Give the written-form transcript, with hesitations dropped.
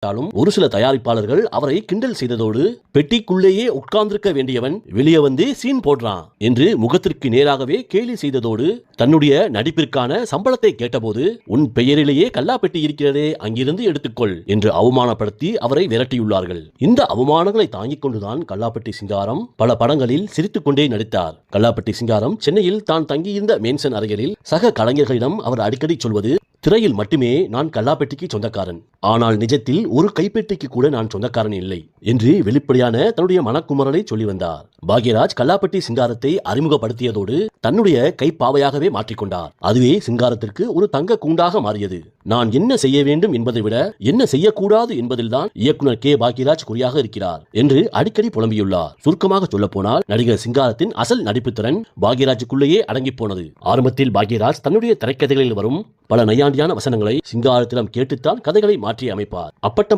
ஒரு சில தயாரிப்பாளர்கள் அவரை கிண்டல் செய்ததோடு பெட்டிக்குள்ளேயே உட்கார்ந்திருக்க வேண்டியவன் வெளியே வந்து சீன் போடுறான் என்று முகத்திற்கு நேராகவே கேலி செய்ததோடு தன்னுடைய நடிப்பிற்கான சம்பளத்தை கேட்டபோது உன் பெயரிலேயே கல்லாப்பெட்டி இருக்கிறதே அங்கிருந்து எடுத்துக்கொள் என்று அவமானப்படுத்தி அவரை விரட்டியுள்ளார்கள். இந்த அவமானங்களை தாங்கிக் கொண்டுதான் கல்லாப்பெட்டி சிங்காரம் பல படங்களில் சிரித்துக் கொண்டே நடித்தார். கல்லாப்பெட்டி சிங்காரம் சென்னையில் தான் தங்கியிருந்த மேன்சன் அறைகளில் சக கலைஞர்களிடம் அவர் அடிக்கடி சொல்வது, திரையில் மட்டுமே நான் கல்லாப்பெட்டிக்கு சொந்தக்காரன், ஆனால் நிஜத்தில் ஒரு கைப்பெட்டிக்கு கூட நான் சொந்தக்காரன் இல்லை என்று வெளிப்படையான தன்னுடைய மனக்குமரலை சொல்லி வந்தார். பாக்யராஜ் கல்லாப்பெட்டி சிங்காரத்தை அறிமுகப்படுத்தியதோடு தன்னுடைய கைப்பாவையாகவே மாற்றிக்கொண்டார். அதுவே சிங்காரத்திற்கு ஒரு தங்க கூண்டாக மாறியது. நான் என்ன செய்ய வேண்டும் என்பதை விட என்ன செய்யக்கூடாது என்பதில்தான் இயக்குனர் கே பாக்யராஜ் குறியாக இருக்கிறார் என்று அடிக்கடி புலம்பியுள்ளார். சுருக்கமாக சொல்ல போனால் நடிகர் சிங்காரத்தின் அசல் நடிப்பு திறன் பாக்யராஜுக்குள்ளேயே அடங்கி போனது. ஆரம்பத்தில் பாக்யராஜ் தன்னுடைய திரைக்கதைகளில் வரும் பல நையாண்டியான வசனங்களை சிங்காரத்திடம் கேட்டுத்தான் கதைகளை மாற்றி அமைப்பார். அப்பட்டம்